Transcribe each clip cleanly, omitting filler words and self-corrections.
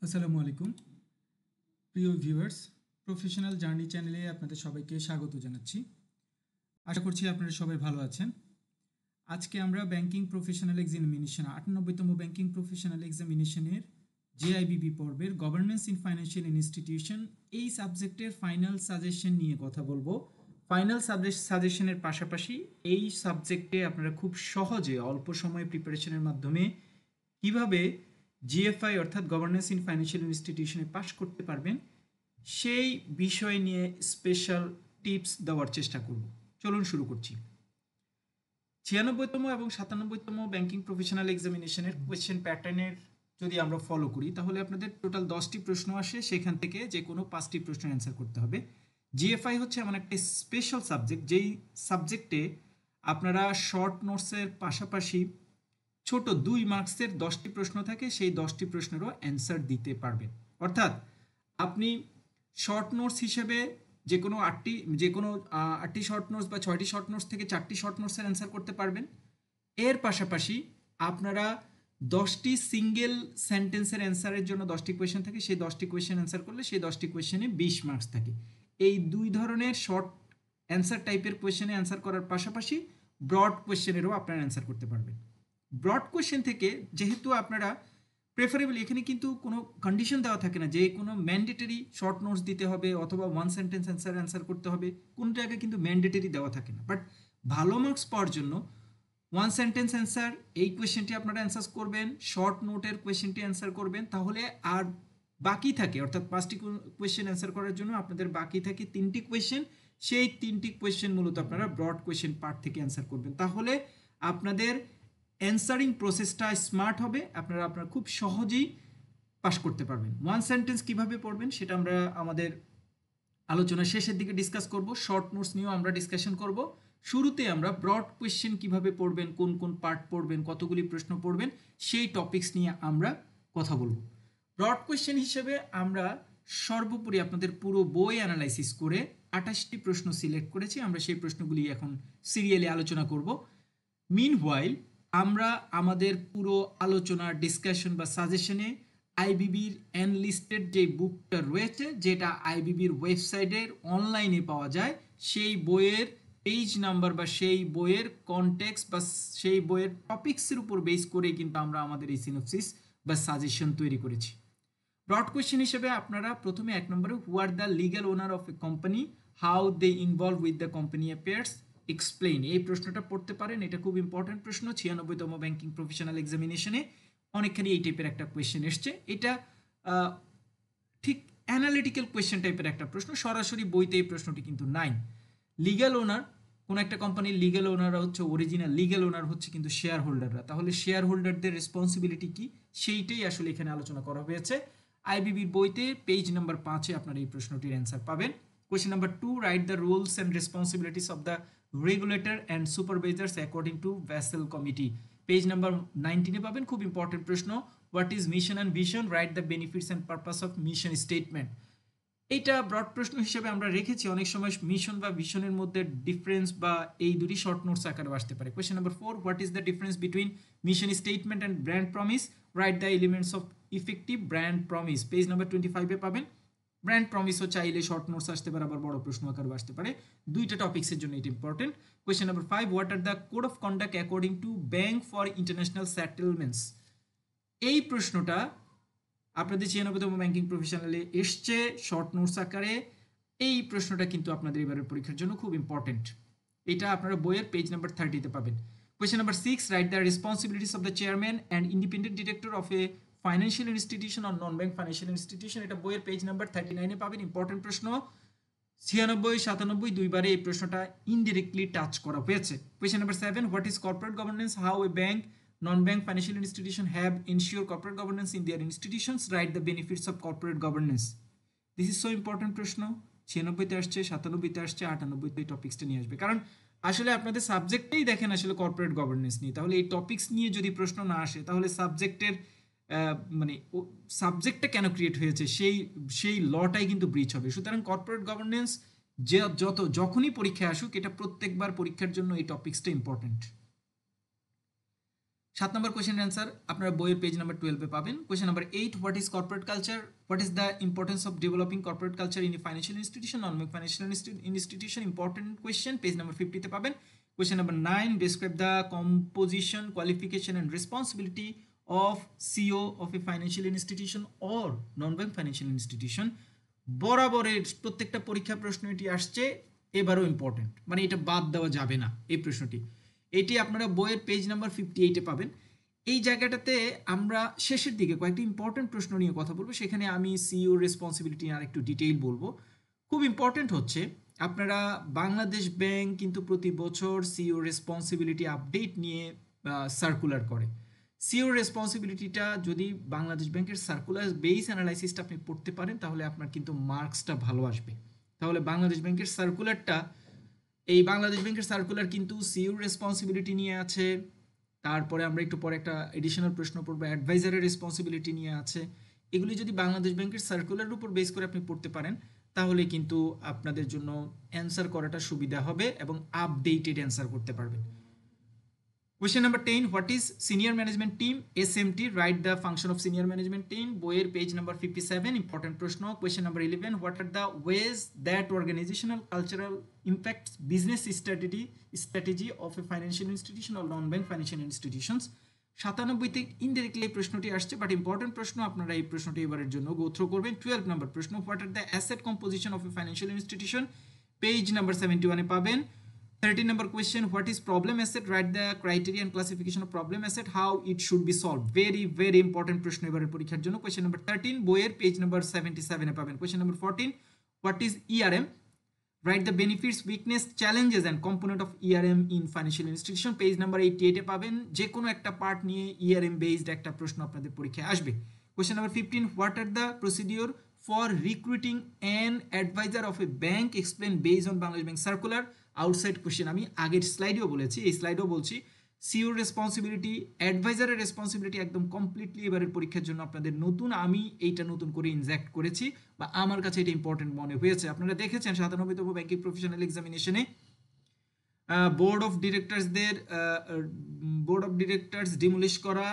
আসসালামু আলাইকুম প্রিয় ভিউয়ার্স, প্রফেশনাল জার্নি চ্যানেলে আপনাদের সবাইকে স্বাগত জানাচ্ছি। আশা করছি আপনারা সবাই ভালো আছেন। আজকে আমরা ব্যাংকিং প্রফেশনাল এক্সামিনেশন 98তম ব্যাংকিং প্রফেশনাল এক্সামিনেশনের জেআইবিবি পর্বের গভর্নেন্স ইন ফাইন্যান্সিয়াল ইনস্টিটিউশন এই সাবজেক্টের ফাইনাল সাজেশন নিয়ে কথা বলবো। ফাইনাল সাজেশনের পাশাপাশি এই সাবজেক্টে আপনারা খুব সহজে অল্প সময়ে প্রিপারেশনের মাধ্যমে কিভাবে জিএফআই অর্থাৎ গভর্নেন্স ইন ফাইন্যান্সিয়াল ইনস্টিটিউশনে পাশ করতে পারবেন সেই বিষয় নিয়ে স্পেশাল টিপস দেওয়ার চেষ্টা করব। চলুন শুরু করছি। 96তম এবং 97তম ব্যাংকিং প্রফেশনাল এক্সামিনেশনের কোয়েশ্চেন প্যাটার্নের যদি আমরা ফলো করি তাহলে আপনাদের টোটাল 10টি প্রশ্ন আসে, সেখান থেকে যে কোনো 5টি প্রশ্নের অ্যান্সার করতে হবে। জিএফআই হচ্ছে এমন একটা স্পেশাল সাবজেক্ট যেই সাবজেক্টে আপনারা শর্ট নোটসের পাশাপাশি ছোট 2 মার্কসের 10টি প্রশ্ন থাকে, সেই 10টি প্রশ্নেরও অ্যান্সার দিতে পারবেন। অর্থাৎ আপনি শর্ট নোটস হিসেবে যে কোনো 8টি শর্ট নোটস বা 6টি শর্ট নোটস থেকে 4টি শর্ট নোটসের অ্যান্সার করতে পারবেন। এর পাশাপাশি আপনারা 10টি সিঙ্গেল সেন্টেন্সের অ্যান্সারের জন্য 10টি কোয়েশ্চেন থাকে, সেই 10টি কোয়েশ্চেন অ্যান্সার করলে সেই 10টি কোয়েশ্চেনে 20 মার্কস থাকে। এই দুই ধরনের শর্ট অ্যান্সার টাইপের কোয়েশ্চেনে অ্যান্সার করার পাশাপাশি ব্রড কোয়েশ্চেনেরও আপনারা অ্যান্সার করতে পারবেন। ব্রড কোয়েশ্চেন থেকে যেহেতু আপনারা প্রেফারেবলি, এখানে কিন্তু কোনো কন্ডিশন দেওয়া থাকে না যে কোনো ম্যান্ডেটরি শর্ট নোটস দিতে হবে অথবা ওয়ান সেন্টেন্স অ্যান্সার করতে হবে, কোনো জায়গায় কিন্তু ম্যান্ডেটরি দেওয়া থাকে না। বাট ভালো মার্কস পাওয়ার জন্য ওয়ান সেন্টেন্স অ্যান্সার এই কোয়েশ্চেনটি আপনারা অ্যান্সার করবেন, শর্ট নোটের কোয়েশ্চেনটি অ্যান্সার করবেন, তাহলে আর বাকি থাকে অর্থাৎ 5টি কোয়েশ্চেন অ্যান্সার করার জন্য আপনাদের বাকি থাকে 3টি কোয়েশ্চেন। সেই 3টি কোয়েশ্চেন মূলত আপনারা ব্রড কোয়েশ্চেন পার্ট থেকে অ্যান্সার করবেন, তাহলে আপনাদের অ্যান্সারিং প্রসেসটা স্মার্ট হবে, আপনারা খুব সহজেই পাস করতে পারবেন। ওয়ান সেন্টেন্স কিভাবে পড়বেন সেটা আমরা আমাদের আলোচনার শেষের দিকে ডিসকাস করব। শর্ট নোটস নিয়েও আমরা ডিসকাশন করব। শুরুতে আমরা ব্রড কোয়েশ্চেন কিভাবে পড়বেন, কোন কোন পার্ট পড়বেন, কতগুলি প্রশ্ন পড়বেন, সেই টপিকস নিয়ে আমরা কথা বলবো। ব্রড কোয়েশ্চেন হিসেবে আমরা সর্বোপরি আপনাদের পুরো বই অ্যানালাইসিস করে 28টি প্রশ্ন সিলেক্ট করেছি, আমরা সেই প্রশ্নগুলি এখন সিরিয়ালি আলোচনা করব। মিনহোয়াইল আমরা আমাদের পুরো আলোচনা, ডিসকাশন বা সাজেশনে আইবিবির এনলিস্টেড যে বুকটা রয়েছে, যেটা আইবিবির ওয়েবসাইটের অনলাইনে পাওয়া যায়, সেই বইয়ের পেজ নাম্বার বা সেই বইয়ের কনটেক্সট বা সেই বইয়ের টপিক্সের উপর বেস করে কিন্তু আমরা আমাদের এই সিনোপসিস বা সাজেশন তৈরি করেছি। ব্রড কোয়েশ্চেন হিসেবে আপনারা প্রথমে 1 নম্বরে who are the legal owner of a company, how they involve with the company affairs, explain, এই প্রশ্নটা পড়তে পারেন। এটা খুব ইম্পর্টেন্ট প্রশ্ন। 96তম ব্যাংকিং প্রফেশনাল এক্সামিনেশনে অনেকখানি এই টাইপের একটা কোয়েশ্চেন এসছে। এটা ঠিক অ্যানালিটিক্যাল কোয়েশ্চেন টাইপের একটা প্রশ্ন, সরাসরি বইতে এই প্রশ্নটি কিন্তু নাই। লিগ্যাল ওনার, কোন একটা কোম্পানির লিগ্যাল ওনাররা হচ্ছে, অরিজিনাল লিগ্যাল ওনার হচ্ছে কিন্তু শেয়ার হোল্ডাররা, তাহলে শেয়ার হোল্ডারদের রেসপন্সিবিলিটি কি সেইটাই আসলে এখানে আলোচনা করা হয়েছে। আইবিবির বইতে পেজ নাম্বার 5-এ আপনারা এই প্রশ্নটির অ্যান্সার পাবেন। Question number 2, write the rules and responsibilities of the regulator and supervisors according to Basel committee, page number 19-এ পাবেন। খুব ইম্পর্টেন্ট প্রশ্ন। What is mission and vision, write the benefits and purpose of mission statement. এইটা broad প্রশ্ন হিসেবে আমরা রেখেছি। অনেক সময় মিশন বা ভিশনের মধ্যে ডিফারেন্স বা এই দুটি শর্ট নোটস আকারে আসতে পারে। Question number 4, what is the difference between mission statement and brand promise, write the elements of effective brand promise, page number 25-এ পাবেন। ব্র্যান্ড প্রমিসও চাইলে শর্ট নোটস আসতে পারে, আবার বড় প্রশ্ন আকারে আসতে পারে, দুইটা টপিক্সের জন্য এটা important. Question number 5, what are the code of conduct according to bank for international settlements, এই প্রশ্নটা আপনাদের 96তম ব্যাংকিং প্রফেশনালে এসছে শর্ট নোটস আকারে। এই প্রশ্নটা কিন্তু আপনাদের এবারের পরীক্ষার জন্য খুব ইম্পর্টেন্ট। এটা আপনারা বইয়ের পেজ নাম্বার 30-তে পাবেন। Question number 6, write the responsibilities of the chairman and independent director of a financial institution or non bank financial institution, এটা বইয়ের পেজ নাম্বার 39-এ পাবেন। ইম্পর্টেন্ট প্রশ্ন। 96, 97 দুইবারে এই প্রশ্নটা ইনডিরেক্টলি টাচ করা হয়েছে। Question number 7, what is corporate governance, how A bank non-bank financial institution have ensure corporate governance in their institutions, write the benefits of corporate governance. This is so important প্রশ্ন। 96-তে আসছে, 97-তে আসছে, 98-তে এই টপিক্সটা নিয়ে আসবে, কারণ আসলে আপনাদের সাবজেক্টেই দেখেন আসলে কর্পোরেট গভর্নেন্স নিয়ে, তাহলে এই টপিক্স নিয়ে যদি প্রশ্ন না আসে তাহলে সাবজেক্টের মানে সাবজেক্টটা কেন ক্রিয়েট হয়েছে সেই লটাই কিন্তু ব্রিচ হবে। সুতরাং কর্পোরেট গভর্নেন্স যখনই পরীক্ষায় আসুক, এটা প্রত্যেকবার পরীক্ষার জন্য এই টপিক্সটা ইম্পর্টেন্ট। 7 নম্বর কোয়েশ্চেনের অ্যান্সার আপনারা বইয়ের পেজ নাম্বার 12 এ পাবেন। Question number 8, what is corporate culture, what is the importance of developing corporate culture in a financial institution, non bank financial institution, important question, page number 50 তে পাবেন। Question number 9, describe the composition, qualification and responsibility of CEO of a financial institution or non bank financial institution. বরাবরের প্রত্যেকটা পরীক্ষা প্রশ্ন এটি আসছে, এবারও important, মানে এটা বাদ দেওয়া যাবে না এই প্রশ্নটি। এটি আপনারা বইয়ের পেজ নাম্বার 58-এ পাবেন। এই জায়গাটাতে আমরা শেষের দিকে কয়েকটি ইম্পর্টেন্ট প্রশ্ন নিয়ে কথা বলবো, সেখানে আমি সিইও রেসপন্সিবিলিটি আর একটু ডিটেইল বলবো। খুব ইম্পর্টেন্ট হচ্ছে আপনারা বাংলাদেশ ব্যাংক কিন্তু প্রতি বছর সিইও রেসপন্সিবিলিটি আপডেট নিয়ে সার্কুলার করে। সিইও রেসপন্সিবিলিটিটা যদি বাংলাদেশ ব্যাংকের সার্কুলার বেস অ্যানালাইসিসটা আপনি পড়তে পারেন তাহলে আপনার কিন্তু মার্কসটা ভালো আসবে। তাহলে বাংলাদেশ ব্যাংকের সার্কুলারটা, এই বাংলাদেশ ব্যাংকের সার্কুলার কিন্তু সিইও রেসপন্সিবিলিটি নিয়ে আছে, তারপরে আমরা একটু পরে একটা এডিশনাল প্রশ্ন পড়বো অ্যাডভাইজারের রেসপন্সিবিলিটি নিয়ে আছে। এগুলি যদি বাংলাদেশ ব্যাংকের সার্কুলারের উপর বেস করে আপনি পড়তে পারেন তাহলে কিন্তু আপনাদের জন্য অ্যান্সার করাটা সুবিধা হবে এবং আপডেটেড অ্যান্সার করতে পারবেন। Question number 10, what is senior management team? SMT, write the function of senior management team. বইয়ের page number 57, important প্রশ্ন। Question number 11, what are the ways that organizational cultural impacts business strategy of a financial institution or non-bank financial institutions? 97-তে indirectly এই প্রশ্নটি আসছে, but important প্রশ্ন, আপনারা এই প্রশ্নটি এবারের জন্য গো থ্রু করবেন। 12 নম্বর প্রশ্ন, what are the asset composition of a financial institution, page number 71-এ পাবেন। 13 number question, what is problem asset, write the criteria and classification of problem asset, how it should be solved, very important প্রশ্ন এবারের পরীক্ষার জন্য। question number 13 বইয়ের page number 77-এ পাবেন। question number 14, what is ERM, write the benefits, weakness, challenges and component of ERM in financial institution, page number 88-এ পাবেন। যে কোনো একটা পার্ট নিয়ে ERM বেসড একটা প্রশ্ন আপনাদের পরীক্ষায় আসবে। question number 15, what are the procedure for recruiting an advisor of a bank, explain based on Bangladesh Bank circular, outside question. আমি আগের স্লাইডেও বলেছি, এই স্লাইডেও বলছি, সিওর রেসপন্সিবিলিটি, অ্যাডভাইজারের রেসপন্সিবিলিটি একদম কমপ্লিটলি এবারের পরীক্ষার জন্য আপনাদের নতুন, আমি এইটা নতুন করে ইনজেক্ট করেছি বা আমার কাছে এটা ইম্পর্টেন্ট মনে হয়েছে। আপনারা দেখেছেন 97তম ব্যাংকিং প্রফেশনাল এক্সামিনেশনে বোর্ড অফ ডিরেক্টরস ডিমলিশ করা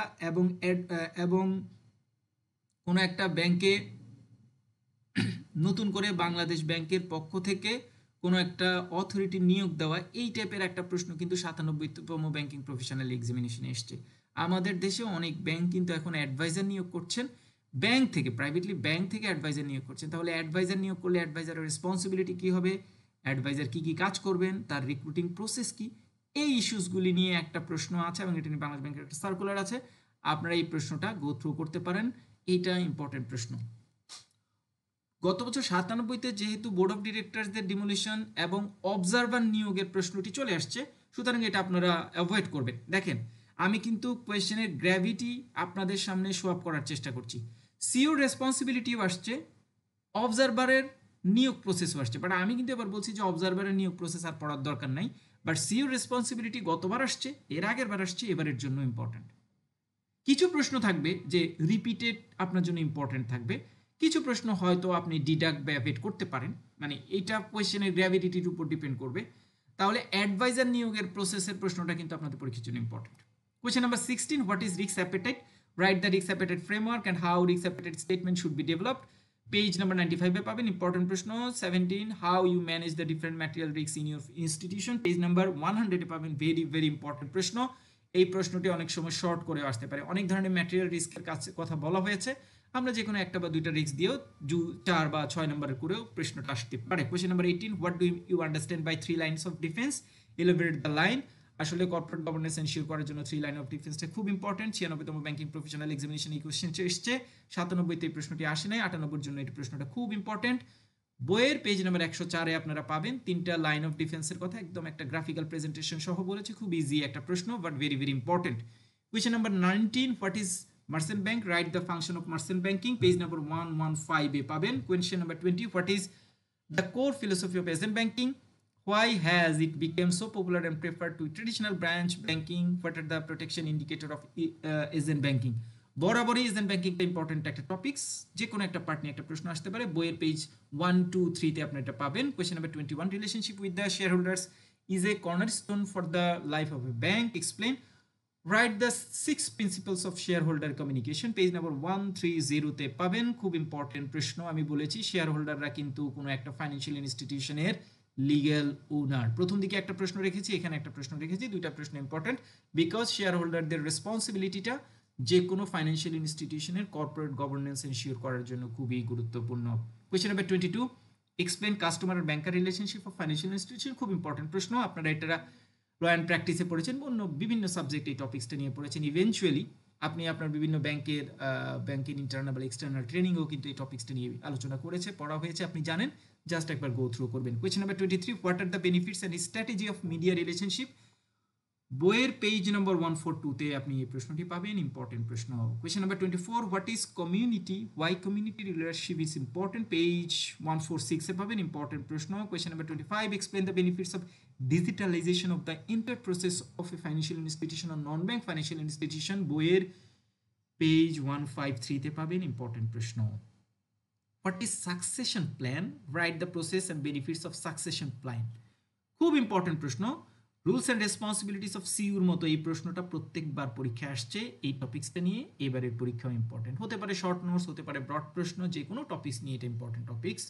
এবং কোনো একটা ব্যাংকে নতুন করে বাংলাদেশ ব্যাংকের পক্ষ থেকে কোনো একটা অথরিটি নিয়োগ দেওয়া, এই টাইপের একটা প্রশ্ন কিন্তু 97তম ব্যাংকিং প্রফেশনাল এক্সামিনেশনে এসছে। আমাদের দেশে অনেক ব্যাংক কিন্তু এখন অ্যাডভাইজার নিয়োগ করছেন, ব্যাংক থেকে, প্রাইভেটলি ব্যাংক থেকে অ্যাডভাইজার নিয়োগ করছেন। তাহলে অ্যাডভাইজার নিয়োগ করলে অ্যাডভাইজারের রেসপন্সিবিলিটি কী হবে, অ্যাডভাইজার কী কী কাজ করবেন, তার রিক্রুটিং প্রসেস কী, এই ইস্যুসগুলি নিয়ে একটা প্রশ্ন আছে এবং এটা নিয়ে বাংলাদেশ ব্যাংকের একটা সার্কুলার আছে। আপনারা এই প্রশ্নটা গো থ্রু করতে পারেন, এইটা ইম্পর্টেন্ট প্রশ্ন। গত বছর 97তে যেহেতু বোর্ড অফ ডিরেক্টরসদের ডিমোলিশন এবং অবজারভার নিয়োগের প্রশ্নটি চলে আসছে, সুতরাং এটা আপনারা অ্যাভয়েড করবেন। দেখেন, আমি কিন্তু কোয়েশ্চেনের গ্র্যাভিটি আপনাদের সামনে শো আপ করার চেষ্টা করছি। সিওর রেসপন্সিবিলিটিও আসছে, অবজারভারের নিয়োগ প্রসেসও আসছে, বাট আমি কিন্তু এবার বলছি যে অবজারভারের নিয়োগ প্রসেস আর পড়ার দরকার নাই, বাট সিওর রেসপন্সিবিলিটি গতবার আসছে, এর আগের বার আসছে, এবারের জন্য ইম্পর্টেন্ট। কিছু প্রশ্ন থাকবে যে রিপিটেড আপনার জন্য ইম্পর্টেন্ট থাকবে, কিছু প্রশ্ন হয়তো আপনি ডিডাক্ট বা অ্যাভয়েড করতে পারেন, মানে এইটা কোয়েশ্চেনের গ্র্যাভিটির উপর ডিপেন্ড করবে। তাহলে অ্যাডভাইজার নিয়োগের প্রসেসের প্রশ্নটা কিন্তু আপনাদের পরীক্ষার জন্য important. Question number 16, what is risk appetite, write the risk appetite framework and how risk appetite statement should be developed, page number 95-এ পাবেন। ইম্পর্টেন্ট প্রশ্ন। 17, how you manage the different material risk in your institution, page number 100-এ পাবেন। Very important প্রশ্ন। এই প্রশ্নটি অনেক সময় শর্ট করে আসতে পারে, অনেক ধরনের ম্যাটেরিয়াল রিস্কের কথা বলা হয়েছে, আমরা যে কোনো একটা বা দুইটা রিস্ক দিয়েও 4 বা 6 নম্বরের করেও প্রশ্নটা আসতে পারে। Question number 18, what do you understand by 3 lines of defence, elevate the line. আসলে কর্পোরেট গভর্নেন্স এনশিওর করার জন্য 3 লাইন অফ ডিফেন্সটা খুব ইম্পর্টেন্ট। 96তম ব্যাংকিং প্রফেশনাল এক্সামিনেশন এই কোয়েশ্চেনটা এসছে, 97তে এই প্রশ্নটি আসে নাই, 98-এর জন্য এই প্রশ্নটা খুব ইম্পর্টেন্ট। বইয়ের পেজ নাম্বার 104-এ আপনারা পাবেন 3টা লাইন অফ ডিফেন্সের কথা, একদম একটা গ্রাফিক্যাল প্রেজেন্টেশন সহ বলেছে, খুব ইজি একটা প্রশ্ন, but very important. Question number 19, what is merchant bank, write the function of merchant banking, page number 115-এ পাবেন। Question number 20, what is the core philosophy of agent banking, why has it become so popular and preferred to traditional branch banking, what are the protection indicator of agent banking। বরাবরই agent ব্যাংকিংটা important একটা topics, যে কোনো একটা part নিয়ে একটা প্রশ্ন আসতে পারে। বইয়ের পেজ 1, 2, 3-তে আপনি এটা পাবেন। Question number 21, relationship with the share holders is a cornerstone for the life of A bank, explain, write the 6 principles of share holder communication, page number 130 তে পাবেন। খুব ইম্পর্টেন্ট প্রশ্ন। আমি বলেছি শেয়ার হোল্ডাররা কিন্তু কোনো একটা ফাইন্যান্সিয়াল ইনস্টিটিউশনের লিগ্যাল ওনার। প্রথম দিকে একটা প্রশ্ন রেখেছি, এখানে একটা প্রশ্ন রেখেছি, দুইটা প্রশ্ন ইম্পর্টেন্ট বিকজ শেয়ার হোল্ডারদের রেসপন্সিবিলিটিটা যে কোনো ফাইন্যান্সিয়াল ইনস্টিটিউশনের কর্পোরেট গভর্নেন্স এনশিওর করার জন্য খুবই গুরুত্বপূর্ণ। কোয়েশ্চেন নাম্বার 22, এক্সপ্লেন কাস্টমার আর banker relationship of financial institution. খুব ইম্পর্টেন্ট প্রশ্ন। আপনারা এটা ল অ্যান্ড প্র্যাকটিসে পড়েছেন, অন্য বিভিন্ন সাবজেক্ট এই টপিক্সটা নিয়ে পড়েছেন। ইভেনচুয়ালি আপনি আপনার বিভিন্ন ব্যাংকের ইন্টারনাল বা এক্সটার্নাল ট্রেনিংও কিন্তু এই টপিক্সটা নিয়ে আলোচনা করেছে, পড়া হয়েছে, আপনি জানেন, জাস্ট একবার গো থ্রু করবেন। Question number 23, what are the benefits and strategy of media relationship. বইয়ের পেজ নম্বর 142-তে আপনি এই প্রশ্নটি পাবেন, ইম্পর্টেন্ট প্রশ্ন। Question number 24, what is community, why community relationship is important, page 146-এ পাবেন, ইম্পর্টেন্ট প্রশ্ন। Question number 25, explain the benefits of digitalization of the entire process of a financial institution or non-bank financial institution, বইয়ের page 153-তে পাবেন, important প্রশ্ন। What is succession plan, write the process and benefits of succession plan, খুব important প্রশ্ন। Rules and responsibilities of সিইউর মতো এই প্রশ্নটা প্রত্যেকবার পরীক্ষায় আসছে। এই টপিক্সটা নিয়ে এবারের পরীক্ষাও ইম্পর্টেন্ট হতে পারে, শর্ট নোটস হতে পারে, ব্রড প্রশ্ন, যে কোনো টপিক্স নিয়ে এটা important topics.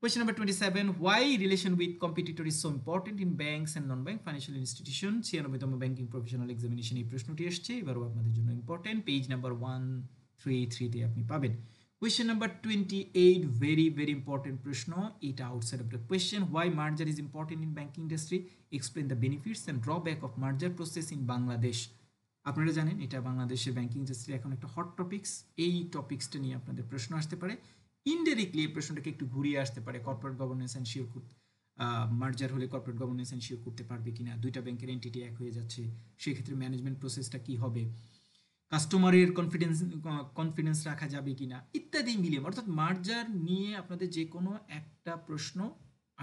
Question number 27, why relation with competitor is so important in banks and non-bank financial institutions? 96তম ব্যাংকিং প্রফেশনাল এক্সামিনেশন এই প্রশ্নটি আসছে, এবারও আপনাদের জন্য ইম্পর্টেন্ট। পেজ নাম্বার 133-তে আপনি পাবেন। Question number 28, very very important প্রশ্ন, এটা outside of the question. Why merger is important in banking industry? Explain the benefits and drawback of merger process in Bangladesh. আপনারা জানেন এটা বাংলাদেশের ব্যাংকিং ইন্ডাস্ট্রি এখন একটা হট টপিক্স। এই টপিক্সটা নিয়ে আপনাদের প্রশ্ন আসতে পারে। ইনডাইরেক্টলি এই প্রশ্নটাকে একটু ঘুরিয়ে আসতে পারে, কর্পোরেট গভর্নেন্স এনশিওর মার্জার হলে কর্পোরেট গভর্নেন্স এনশিওর করতে পারবে কিনা, দুইটা ব্যাংকের এন্টিটি এক হয়ে যাচ্ছে, সেক্ষেত্রে ম্যানেজমেন্ট প্রসেসটা কি হবে, কাস্টমারের কনফিডেন্স রাখা যাবে কিনা, ইত্যাদি মিলিয়ে, অর্থাৎ মার্জার নিয়ে আপনাদের যে কোনো একটা প্রশ্ন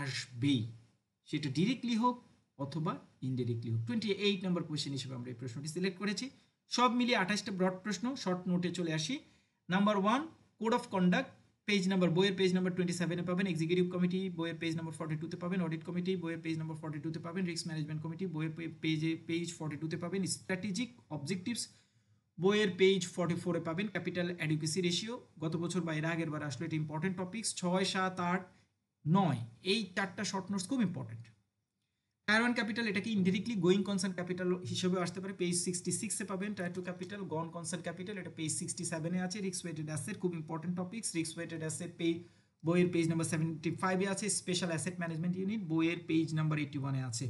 আসবেই, সেটা ডিরেক্টলি হোক অথবা ইনডাইরেক্টলি হোক। 28 নম্বর কোয়েশ্চেন হিসেবে আমরা এই প্রশ্নটি সিলেক্ট করেছি। সব মিলিয়ে 28টা ব্রড প্রশ্ন। শর্ট নোটে চলে আসি। Number 1, code of conduct, page number, বইয়ের পেজ নাম্বার 27-এ পাবেন। এক্সিকিউটিভ কমিটি বইয়ের পেজ নাম্বার 42-তে পাবেন। অডিট কমিটি বইয়ের পেজ নাম্বার 42-তে পাবেন। রিস্ক ম্যানেজমেন্ট কমিটি বইয়ের পেজ 42-তে পাবেন। স্ট্র্যাটেজিক অবজেক্টিভস বইয়ের পেজ 44-এ পাবেন। ক্যাপিটাল অ্যাডিকুয়েসি রেশিও গত বছর বা এর আগের বার আসলে এটা ইম্পর্টেন্ট টপিক্স। 6, 7, 8, 9 এই 4টা শর্ট নোটস খুব ইম্পর্টেন্ট। টায়ার 1 ক্যাপিটাল, এটাকে ইনডিরেক্টলি গোয়িং কনসার্ন ক্যাপিটাল হিসেবে আসতে পারে, পেজ 66-এ পাবেন। Tier 2 capital, gone concern capital, এটা পেজ 67-এ আছে। রিস্ক ওয়েটেড অ্যাসেট, খুব important topics. Risk weighted asset বইয়ের পেজ নাম্বার 75-এ আছে। স্পেশাল অ্যাসেট ম্যানেজমেন্ট ইউনিট বইয়ের পেজ নাম্বার 81-এ আছে।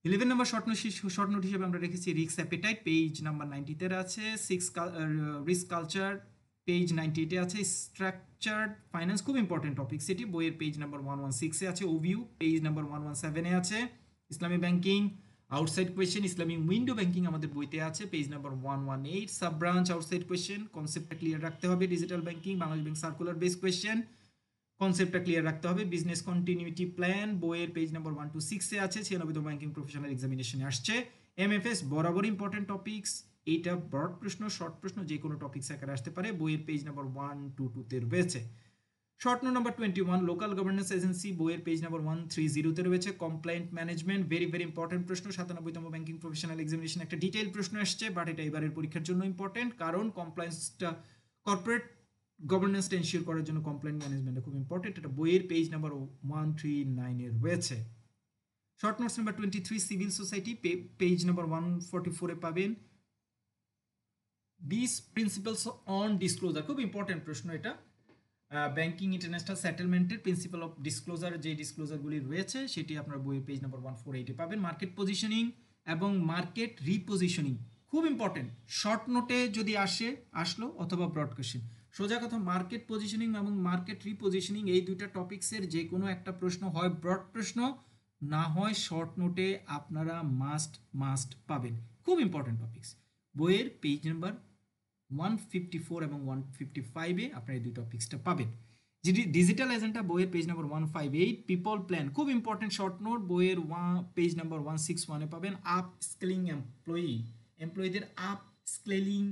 11 নম্বর শর্ট নোট হিসেবে আমরা রেখেছি রিস্ক অ্যাপেটাইট, পেজ নাম্বার 90-তে আছে। 6 রিস্ক কালচার, পেজ 98-এ আছে। স্ট্রাকচার্ড ফাইন্যান্স, খুব ইম্পর্টেন্ট টপিক সেটি, বইয়ের পেজ নাম্বার 116-এ আছে। ওভিউ পেজ নাম্বার 117-এ আছে। ইসলামী ব্যাংকিং আউটসাইড কোয়েশ্চেন, ইসলামী উইন্ডো ব্যাংকিং আমাদের বইতে আছে, page number 118। Sub branch outside question, কনসেপ্টটা ক্লিয়ার রাখতে হবে। Digital banking, Bangladesh bank circular base question, কনসেপ্টটা ক্লিয়ার রাখতে হবে। বিজনেস কন্টিনিউটি প্ল্যান বইয়ের পেজ নাম্বার 126-এ আছে। 96তম ব্যাংকিং প্রফেশনাল এক্সামিনেশনে আসছে। এমএফএস বরাবর ইম্পর্টেন্ট টপিক্স, এইটা ব্রড প্রশ্ন, শর্ট প্রশ্ন, যে কোনো টপিক্স আকারে আসতে পারে। বইয়ের পেজ নাম্বার 122-তে রয়েছে। Short note number 21, local governance agency বইয়ের পেজ নাম্বার 130-তে রয়েছে। Compliant management, very very important প্রশ্ন। 97তম ব্যাংকিং প্রফেশনাল এক্সামিনেশন একটা ডিটেইল প্রশ্ন আসছে, বাট এটা এবারের পরীক্ষার জন্য ইম্পর্টেন্ট, কারণ কমপ্লায়েন্সটা কর্পোরেট গভর্নেন্সটা এনশিওর করার জন্য কমপ্লায়েন্ট ম্যানেজমেন্টটা খুব ইম্পর্টেন্ট। এটা বইয়ের পেজ নাম্বার 139-এ রয়েছে। Short notes number 23, civil society page number 144-এ পাবেন। 20 প্রিন্সিপালস অন ডিসক্লোজার, খুব ইম্পর্টেন্ট প্রশ্ন এটা। ব্যাংকিং ইন্টারন্যাশনাল সেটেলমেন্টের প্রিন্সিপাল অফ ডিসক্লোজার, যে ডিসক্লোজারগুলি রয়েছে সেটি আপনার বইয়ের পেজ নাম্বার 148-এ পাবেন। মার্কেট পজিশনিং এবং মার্কেট রিপোজিশনিং, খুব ইম্পর্টেন্ট। শর্ট নোটে যদি আসলো অথবা ব্রড কোয়েশ্চেন, সোজা কথা, মার্কেট পজিশনিং এবং মার্কেট রিপোজিশনিং এই দুইটা টপিক্সের যে কোনো একটা প্রশ্ন হয় ব্রড প্রশ্ন, না হয় শর্ট নোটে আপনারা মাস্ট পাবেন। খুব ইম্পর্টেন্ট টপিক্স। বইয়ের পেজ নাম্বার 154 এবং 155-এ আপনারা এই দুই টপিক্সটা পাবেন। ডিজিটাল এজেন্ডা বইয়ের পেজ নাম্বার 158। পিপল প্ল্যান, খুব ইম্পর্টেন্ট শর্ট নোট, বইয়ের পেজ নাম্বার 161-এ পাবেন। আপ স্কেলিং এমপ্লয়ীদের আপ স্কেলিং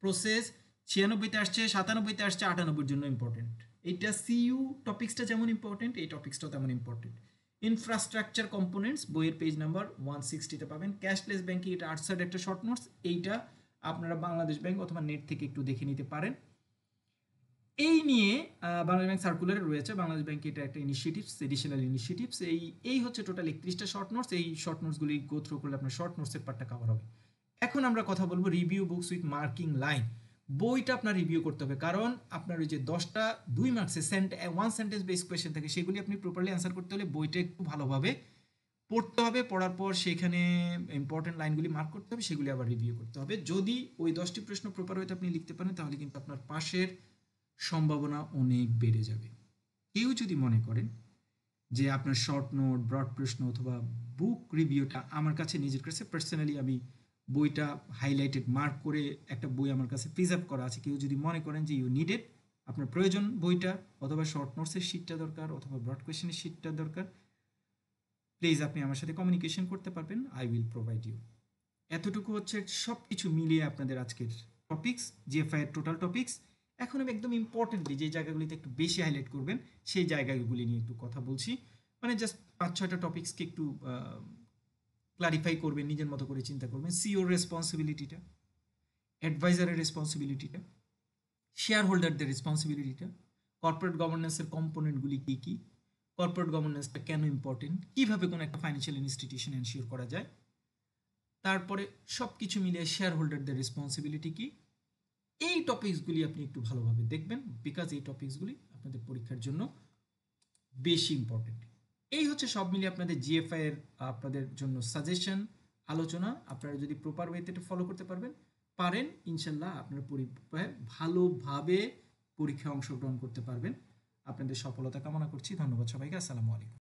প্রসেস 96-তে আসছে, 97-তে আসছে, 98-এর জন্য ইম্পর্টেন্ট। এইটা সিইউ টপিক্সটা যেমন ইম্পর্টেন্ট, এই টপিক্সটাও তেমন ইম্পর্টেন্ট। ইনফ্রাস্ট্রাকচার কম্পোনেন্টস বইয়ের পেজ নাম্বার 160-তে পাবেন। ক্যাশলেস ব্যাংকিং, এটা আর্টসাইড একটা শর্ট নোটস, এইটা আপনারা বাংলাদেশ ব্যাংক অথবা নেট থেকে একটু দেখে নিতে পারেন। এই নিয়ে বাংলাদেশ ব্যাংক সার্কুলারে রয়েছে, বাংলাদেশ ব্যাংক এটা একটা ইনিশিয়েটিভস, এডিশনাল ইনিশিয়েটিভস। এই হচ্ছে টোটাল 31টা শর্ট নোটস। এই শর্ট নোটসগুলি গো থ্রু করলে আপনার শর্ট নোটসের পার্টটা কভার হবে। এখন আমরা কথা বলবো review books with marking line. বইটা আপনার রিভিউ করতে হবে, কারণ আপনার ওই যে 10টা 2 মার্কসে ওয়ান সেন্টেন্স বেস কোয়েশ্চেন থাকে, সেগুলি আপনি প্রপারলি অ্যান্সার করতে হলে বইটা একটু ভালোভাবে পড়তে হবে। পড়ার পর সেখানে ইম্পর্টেন্ট লাইনগুলি মার্ক করতে হবে, সেগুলি আবার রিভিউ করতে হবে। যদি ওই 10টি প্রশ্ন প্রপার হয়তো আপনি লিখতে পারেন, তাহলে কিন্তু আপনার পাশের সম্ভাবনা অনেক বেড়ে যাবে। কেউ যদি মনে করেন যে আপনার শর্ট নোট, ব্রড প্রশ্ন অথবা বুক রিভিউটা আমার কাছে, নিজের কাছে পার্সোনালি আমি বইটা হাইলাইটেড মার্ক করে একটা বই আমার কাছে প্রিজার্ভ করা আছে, কেউ যদি মনে করেন যে ইউ নিডেড, আপনার প্রয়োজন বইটা, অথবা শর্ট নোটসের শিটটা দরকার, অথবা ব্রড কোয়েশ্চেনের শিটটা দরকার, প্লিজ আপনি আমার সাথে কমিউনিকেশন করতে পারবেন, আই উইল প্রোভাইড ইউ। এতটুকু হচ্ছে সব কিছু মিলিয়ে আপনাদের আজকের টপিকস, জিএফআই এর টোটাল টপিকস। এখন আমি একদম ইম্পর্টেন্টলি যে জায়গাগুলিতে একটু বেশি হাইলাইট করবেন সেই জায়গাগুলি নিয়ে একটু কথা বলছি। মানে জাস্ট 5-6টা টপিক্সকে একটু ক্লারিফাই করবেন, নিজের মতো করে চিন্তা করবেন। সিওর রেসপন্সিবিলিটিটা, অ্যাডভাইজারের রেসপন্সিবিলিটিটা, শেয়ার হোল্ডারদের রেসপন্সিবিলিটিটা, কর্পোরেট গভর্নেন্সের কম্পোনেন্টগুলি কী কী, কর্পোরেট গভর্নেন্সটা কেন ইম্পর্টেন্ট, কীভাবে কোনো একটা ফাইন্যান্সিয়াল ইনস্টিটিউশন এনশিওর করা যায়, তারপরে সব কিছু মিলিয়ে শেয়ার হোল্ডারদের রেসপন্সিবিলিটি কি, এই টপিকসগুলি আপনি একটু ভালোভাবে দেখবেন, বিকজ এই টপিকসগুলি আপনাদের পরীক্ষার জন্য বেশি ইম্পর্টেন্ট। এই হচ্ছে সব মিলিয়ে আপনাদের জিএফআই এর আপনাদের জন্য সাজেশন, আলোচনা। আপনারা যদি প্রপার ওয়েতে এটা ফলো করতে পারেন, ইনশাল্লাহ আপনার পরীক্ষায় ভালোভাবে পরীক্ষায় অংশগ্রহণ করতে পারবেন। আপনাদের সফলতা কামনা করছি। ধন্যবাদ সবাইকে। আসসালামু আলাইকুম।